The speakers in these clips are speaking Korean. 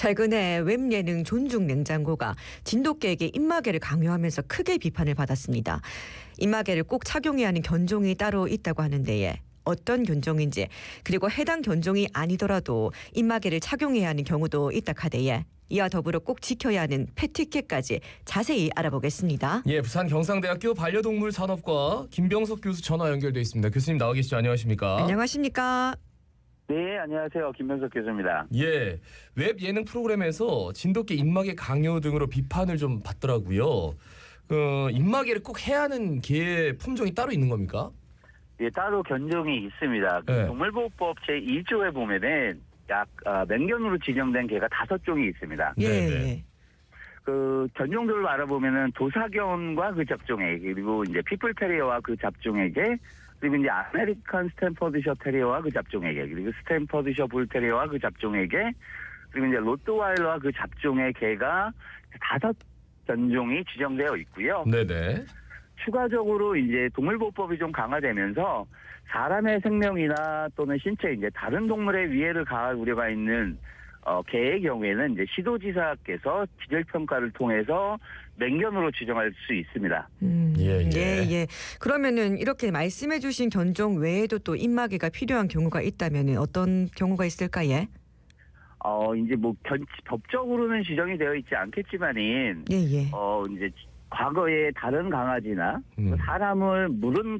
최근에 웹 예능 존중 냉장고가 진돗개에게 입마개를 강요하면서 크게 비판을 받았습니다. 입마개를 꼭 착용해야 하는 견종이 따로 있다고 하는데 어떤 견종인지 그리고 해당 견종이 아니더라도 입마개를 착용해야 하는 경우도 있다 카대에 이와 더불어 꼭 지켜야 하는 패티켓까지 자세히 알아보겠습니다. 예, 부산 경상대학교 반려동물 산업과 김병석 교수 전화 연결돼 있습니다. 교수님 나와 계시죠? 안녕하십니까? 안녕하십니까? 네, 안녕하세요. 김병석 교수입니다. 예, 웹 예능 프로그램에서 진돗개 입마개 강요 등으로 비판을 좀 받더라고요. 입마개를 꼭 해야 하는 개의 품종이 따로 있는 겁니까? 예, 따로 견종이 있습니다. 네. 동물보호법 제1조에 보면은 약 맹견으로 지정된 개가 5종이 있습니다. 예. 네네. 그 견종들을 알아보면은 도사견과 그 잡종의 그리고 이제 피플테리어와 그 잡종의 개 그리고 이제 아메리칸 스탠퍼드셔 테리어와 그 잡종의 개 그리고 스탠퍼드셔 불테리어와 그 잡종의 개 그리고 이제 로트와일러와 그 잡종의 개가 5 견종이 지정되어 있고요. 네네. 추가적으로 이제 동물보호법이 좀 강화되면서 사람의 생명이나 또는 신체 이제 다른 동물의 위해를 가할 우려가 있는 개의 경우에는 이제 시도지사께서 지질평가를 통해서 맹견으로 지정할 수 있습니다. 예. 그러면은 이렇게 말씀해주신 견종 외에도 또 입마개가 필요한 경우가 있다면은 어떤 경우가 있을까 예? 이제 뭐 법적으로는 지정이 되어 있지 않겠지만은 예. 이제 과거에 다른 강아지나 사람을 물은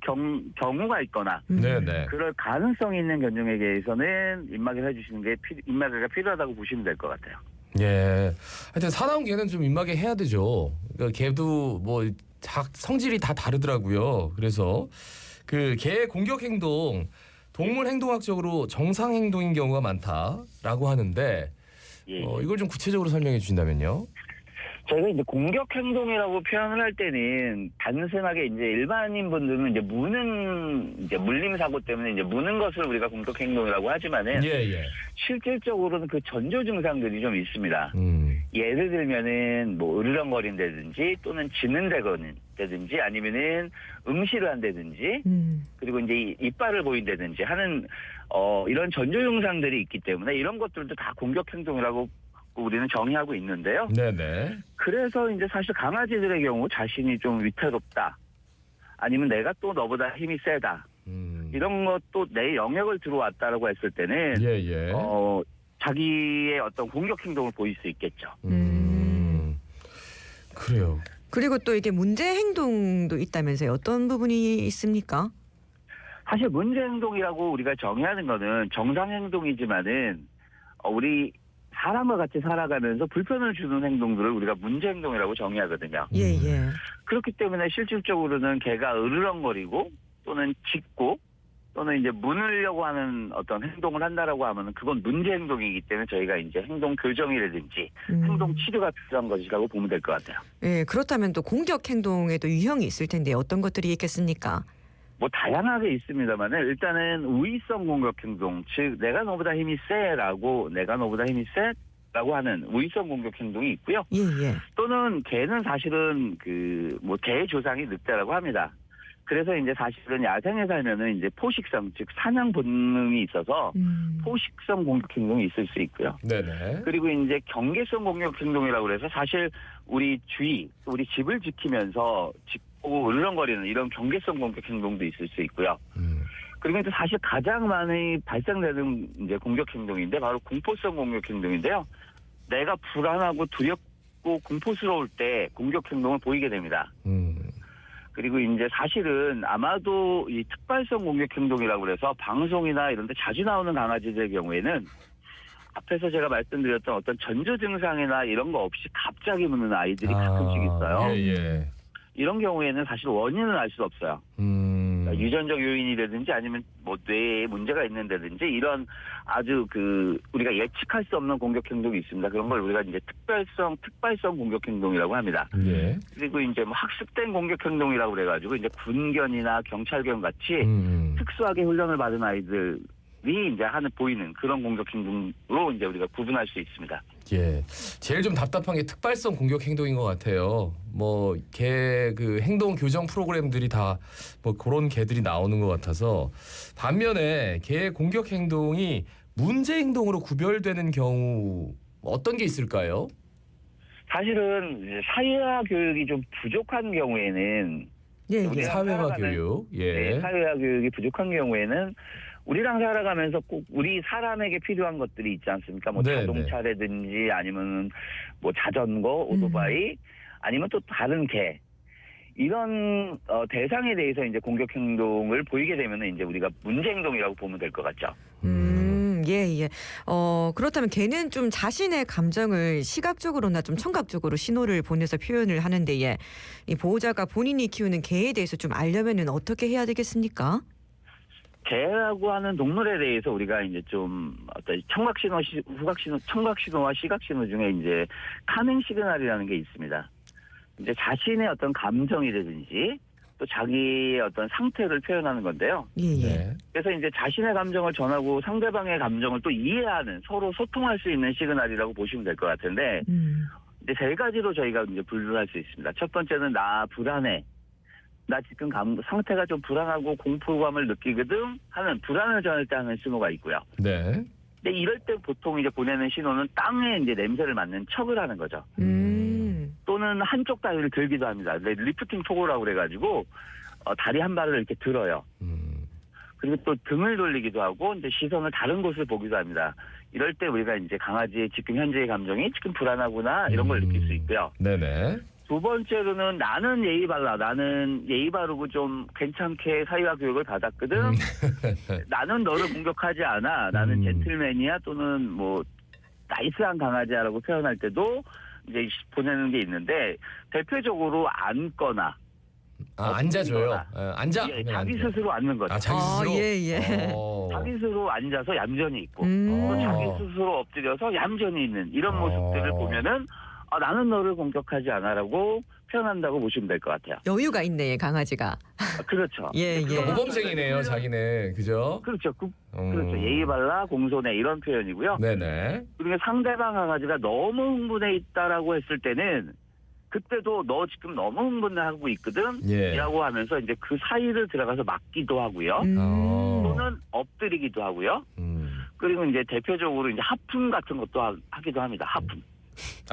경우가 있거나 네네. 그럴 가능성이 있는 견종에 대해서는 입마개를 해주시는 게 입마개가 필요하다고 보시면 될 것 같아요. 예. 하여튼 사나운 개는 좀 입마개 해야 되죠. 그러니까 개도 뭐 성질이 다 다르더라고요. 그래서 그 개의 공격 행동 동물 행동학적으로 정상 행동인 경우가 많다라고 하는데 예. 이걸 좀 구체적으로 설명해 주신다면요. 저희가 이제 공격 행동이라고 표현을 할 때는 단순하게 이제 일반인 분들은 이제 물림 사고 때문에 이제 무는 것을 우리가 공격 행동이라고 하지만은 예. 실질적으로는 그 전조 증상들이 좀 있습니다. 예를 들면은 뭐 으르렁거린다든지 또는 짖는다든지 아니면은 음시를 한다든지 그리고 이제 이빨을 보인다든지 하는 이런 전조 증상들이 있기 때문에 이런 것들도 다 공격 행동이라고 우리는 정의하고 있는데요. 네네. 그래서 이제 사실 강아지들의 경우 자신이 좀 위태롭다. 아니면 내가 또 너보다 힘이 세다. 이런 것도 내 영역을 들어왔다라고 했을 때는 예. 자기의 어떤 공격 행동을 보일 수 있겠죠. 그래요. 그리고 또 이게 문제 행동도 있다면서요. 어떤 부분이 있습니까? 사실 문제 행동이라고 우리가 정의하는 거는 정상 행동이지만은 우리 사람과 같이 살아가면서 불편을 주는 행동들을 우리가 문제 행동이라고 정의하거든요. 예. 그렇기 때문에 실질적으로는 개가 으르렁거리고 또는 짖고 또는 이제 무느려고 하는 어떤 행동을 한다라고 하면은 그건 문제 행동이기 때문에 저희가 이제 행동 교정이라든지 행동 치료가 필요한 것이라고 보면 될 것 같아요. 예, 그렇다면 또 공격 행동에도 유형이 있을 텐데 어떤 것들이 있겠습니까? 뭐 다양하게 있습니다만은 일단은 우위성 공격 행동, 즉 내가 너보다 힘이 세라고 내가 너보다 힘이 세라고 하는 우위성 공격 행동이 있고요. 예. 또는 개는 사실은 뭐 개의 조상이 늑대라고 합니다. 그래서 이제 사실은 야생에 살면은 이제 포식성, 즉 사냥 본능이 있어서 포식성 공격 행동이 있을 수 있고요. 네네. 그리고 이제 경계성 공격 행동이라고 그래서 사실 우리 집을 지키면서 짖고 으르렁거리는 이런 경계성 공격 행동도 있을 수 있고요. 그리고 이제 사실 가장 많이 발생되는 이제 공격 행동인데 바로 공포성 공격 행동인데요. 내가 불안하고 두렵고 공포스러울 때 공격 행동을 보이게 됩니다. 그리고 이제 사실은 아마도 이 특발성 공격 행동이라고 그래서 방송이나 이런 데 자주 나오는 강아지들 경우에는 앞에서 제가 말씀드렸던 어떤 전조 증상이나 이런 거 없이 갑자기 무는 아이들이 가끔씩 있어요. 예. 이런 경우에는 사실 원인은 알 수 없어요. 그러니까 유전적 요인이라든지 아니면 뭐 뇌에 문제가 있는다든지 이런 아주 우리가 예측할 수 없는 공격 행동이 있습니다. 그런 걸 우리가 이제 특발성 공격 행동이라고 합니다. 예. 그리고 이제 뭐 학습된 공격 행동이라고 그래가지고 이제 군견이나 경찰견 같이 특수하게 훈련을 받은 아이들이 이제 보이는 그런 공격 행동으로 이제 우리가 구분할 수 있습니다. 예, 제일 좀 답답한 게 특발성 공격 행동인 것 같아요. 뭐 개 행동 교정 프로그램들이 다 뭐 그런 개들이 나오는 것 같아서 반면에 개의 공격 행동이 문제 행동으로 구별되는 경우가 어떤 게 있을까요? 사실은 이제 사회화 교육이 좀 부족한 경우에는 예, 예. 우리가 사회화 살아가는- 교육. 예. 네, 사회화 교육이 부족한 경우에는 우리랑 살아가면서 꼭 우리 사람에게 필요한 것들이 있지 않습니까? 뭐 네, 자동차라든지 아니면 뭐 자전거, 오토바이 아니면 또 다른 개 이런 대상에 대해서 이제 공격 행동을 보이게 되면은 이제 우리가 문제 행동이라고 보면 될 것 같죠. 예, 예. 그렇다면 걔는 좀 자신의 감정을 시각적으로나 좀 청각적으로 신호를 보내서 표현을 하는데, 예. 이 보호자가 본인이 키우는 개에 대해서 좀 알려면은 어떻게 해야 되겠습니까? 개라고 하는 동물에 대해서 우리가 이제 좀 어떤 청각 신호, 후각 신호, 청각 신호와 시각 신호 중에 이제 카밍 시그널이라는 게 있습니다. 이제 자신의 어떤 감정이라든지 또 자기의 어떤 상태를 표현하는 건데요. 예, 예. 네. 그래서 이제 자신의 감정을 전하고 상대방의 감정을 또 이해하는 서로 소통할 수 있는 시그널이라고 보시면 될 것 같은데 이제 세 가지로 저희가 이제 분류할 수 있습니다. 첫 번째는 나 불안해. 나 지금 상태가 좀 불안하고 공포감을 느끼거든 하는 불안을 전할 때 하는 신호가 있고요. 네. 근데 이럴 때 보통 이제 보내는 신호는 땅에 이제 냄새를 맡는 척을 하는 거죠. 또는 한쪽 다리를 들기도 합니다. 리프팅 토고라고 그래가지고 다리 한 발을 이렇게 들어요. 그리고 또 등을 돌리기도 하고 이제 시선을 다른 곳을 보기도 합니다. 이럴 때 우리가 이제 강아지의 지금 현재의 감정이 지금 불안하구나 이런 걸 느낄 수 있고요. 네네. 두 번째로는 나는 예의 발라. 나는 예의 바르고 좀 괜찮게 사회화 교육을 받았거든. 나는 너를 공격하지 않아. 나는 젠틀맨이야 또는 뭐 나이스한 강아지야라고 표현할 때도 이제 보내는 게 있는데 대표적으로 앉거나 앉아줘요. 앉아. 예, 그러면 자기 앉아. 스스로 앉는 거죠. 자기 스스로. 예, 예. 자기 스스로 앉아서 얌전히 있고 음. 또 자기 스스로 엎드려서 얌전히 있는 이런 모습들을 보면은 나는 너를 공격하지 않아라고 표현한다고 보시면 될 것 같아요. 여유가 있네, 강아지가. 그렇죠. 예, 예. 모범생이네요, 자기네. 그죠? 그렇죠. 그렇죠. 예의 발라 공손해 이런 표현이고요. 네네. 그리고 상대방 강아지가 너무 흥분해 있다라고 했을 때는 그때도 너 지금 너무 흥분하고 있거든? 예. 라고 하면서 이제 그 사이를 들어가서 막기도 하고요. 또는 엎드리기도 하고요. 그리고 이제 대표적으로 이제 하품 같은 것도 하기도 합니다. 하품.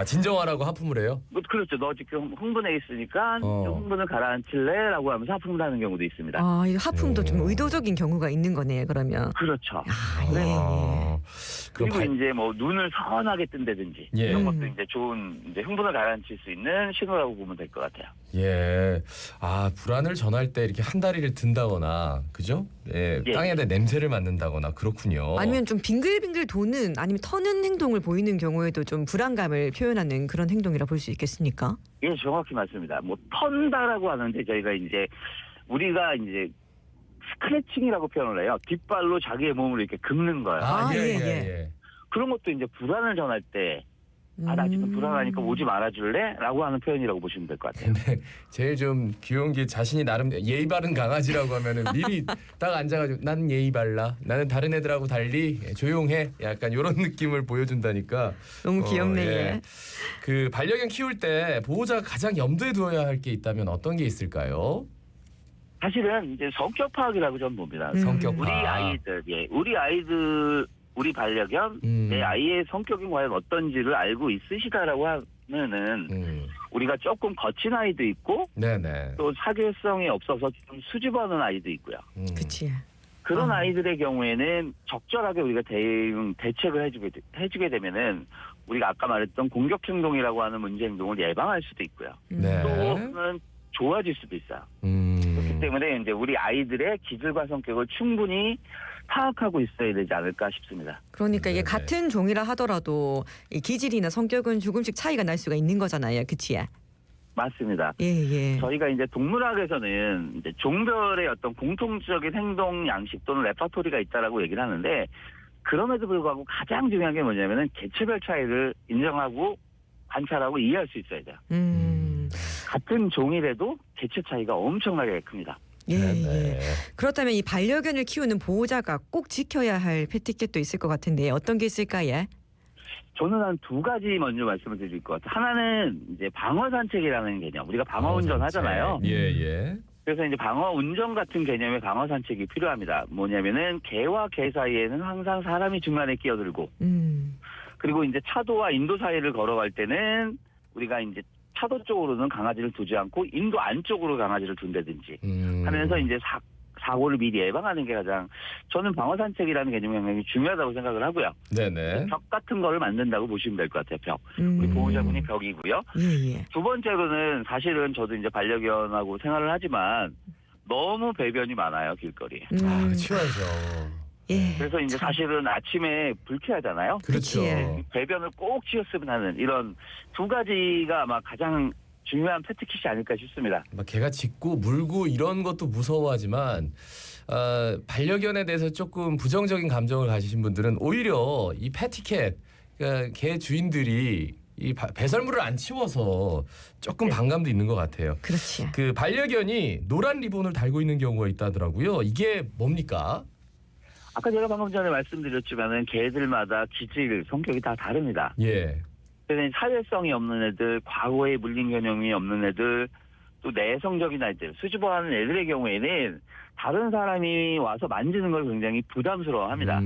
진정하라고 하품을 해요? 그렇죠. 너 지금 흥분해 있으니까 좀 흥분을 가라앉힐래? 라고 하면서 하품을 하는 경우도 있습니다. 이 하품도 좀 의도적인 경우가 있는 거네요, 그러면. 그렇죠. 예, 예. 그리고 이제 뭐 눈을 선하게 뜬다든지 예. 이런 것도 이제 좋은 이제 흥분을 가라앉힐 수 있는 신호라고 보면 될 것 같아요. 예. 불안을 전할 때 이렇게 한 다리를 든다거나, 그죠? 예. 예. 땅에다 냄새를 맡는다거나, 그렇군요. 아니면 좀 빙글빙글 도는 아니면 터는 행동을 보이는 경우에도 좀 불안감을 표현하는 그런 행동이라 볼 수 있겠습니까? 예, 정확히 맞습니다. 뭐 턴다라고 하는데 저희가 이제 우리가 이제 스크래칭이라고 표현을 해요. 뒷발로 자기의 몸을 이렇게 긁는 거예요. 예. 그런 것도 이제 불안을 전할 때 나 지금 불안하니까 오지 말아줄래? 라고 하는 표현이라고 보시면 될 것 같아요. 근데 제일 좀 귀여운 게 자신이 나름 예의 바른 강아지라고 하면은 미리 딱 앉아가지고 나는 예의 발라. 나는 다른 애들하고 달리 조용해. 약간 이런 느낌을 보여준다니까. 너무 귀엽네. 예. 그 반려견 키울 때 보호자가 가장 염두에 두어야 할 게 있다면 어떤 게 있을까요? 사실은 이제 성격 파악이라고 저는 봅니다. 성격 우리 파악. 아이들, 우리 반려견, 내 아이의 성격이 과연 어떤지를 알고 있으시다라고 하면은 우리가 조금 거친 아이도 있고 네네. 또 사교성이 없어서 좀 수줍어하는 아이도 있고요. 그치. 그런 아이들의 경우에는 적절하게 우리가 대책을 해주게 되면은 우리가 아까 말했던 공격 행동이라고 하는 문제 행동을 예방할 수도 있고요. 네. 또는 좋아질 수도 있어요. 그렇기 때문에 이제 우리 아이들의 기질과 성격을 충분히 파악하고 있어야 되지 않을까 싶습니다. 그러니까 이게 네네. 같은 종이라 하더라도 이 기질이나 성격은 조금씩 차이가 날 수가 있는 거잖아요. 그치? 맞습니다. 예. 저희가 이제 동물학에서는 이제 종별의 어떤 공통적인 행동 양식 또는 레파토리가 있다라고 얘기를 하는데 그럼에도 불구하고 가장 중요한 게 뭐냐면은 개체별 차이를 인정하고 관찰하고 이해할 수 있어야 돼요. 같은 종이라도 개체 차이가 엄청나게 큽니다. 예. 그렇다면 이 반려견을 키우는 보호자가 꼭 지켜야 할 패티켓도 있을 것 같은데 어떤 게 있을까요? 저는 한 두 가지 먼저 말씀을 드릴 것 같아요. 하나는 이제 방어 산책이라는 개념. 우리가 방어 운전 하잖아요. 예. 그래서 이제 방어 운전 같은 개념의 방어 산책이 필요합니다. 뭐냐면은 개와 개 사이에는 항상 사람이 중간에 끼어들고 그리고 이제 차도와 인도 사이를 걸어갈 때는 우리가 이제 차도 쪽으로는 강아지를 두지 않고 인도 안쪽으로 강아지를 둔다든지 하면서 이제 사고를 미리 예방하는 게 가장 저는 방어 산책이라는 개념이 굉장히 중요하다고 생각을 하고요. 네네. 벽 같은 거를 만든다고 보시면 될 것 같아요. 벽. 우리 보호자분이 벽이고요. 예. 두 번째로는 사실은 저도 이제 반려견하고 생활을 하지만 너무 배변이 많아요, 길거리에. 아, 치워야죠. 예. 그래서 이제 참. 사실은 아침에 불쾌하잖아요. 그렇죠. 그치. 배변을 꼭 치웠으면 하는 이런 두 가지가 아마 가장 중요한 패트킷이 아닐까 싶습니다. 막 개가 짖고 물고 이런 것도 무서워하지만 반려견에 대해서 조금 부정적인 감정을 가지신 분들은 오히려 이 패티캣 그러니까 개 주인들이 이 배설물을 안 치워서 조금 반감도 있는 것 같아요. 그렇지. 그 반려견이 노란 리본을 달고 있는 경우가 있다더라고요. 이게 뭡니까? 아까 제가 방금 전에 말씀드렸지만은 개들마다 기질, 성격이 다 다릅니다. 예. 그래서 사회성이 없는 애들, 과거에 물린 개념이 없는 애들, 또 내성적인 아이들, 수줍어하는 애들의 경우에는 다른 사람이 와서 만지는 걸 굉장히 부담스러워합니다.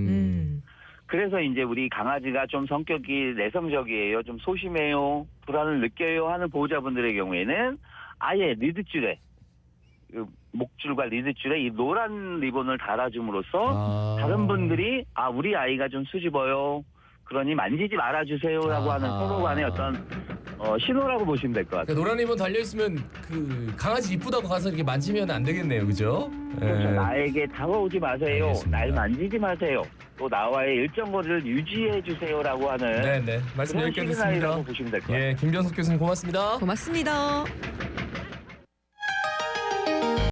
그래서 이제 우리 강아지가 좀 성격이 내성적이에요, 좀 소심해요, 불안을 느껴요 하는 보호자분들의 경우에는 아예 리드줄에 목줄과 리드줄에 이 노란 리본을 달아줌으로써 다른 분들이 우리 아이가 좀 수줍어요, 그러니 만지지 말아주세요라고 하는 서로 간의 어떤 신호라고 보시면 될 것 같아요. 그러니까 노란 리본 달려 있으면 그 강아지 이쁘다고 가서 이렇게 만지면 안 되겠네요, 그죠? 그렇죠. 예. 나에게 다가오지 마세요. 알겠습니다. 날 만지지 마세요. 또 나와의 일정 거리를 유지해 주세요라고 하는 네네. 말씀 그런 여기까지 시그널이라고 듣습니다. 보시면 될 것 같아요. 예, 김병석 교수님 고맙습니다. 고맙습니다.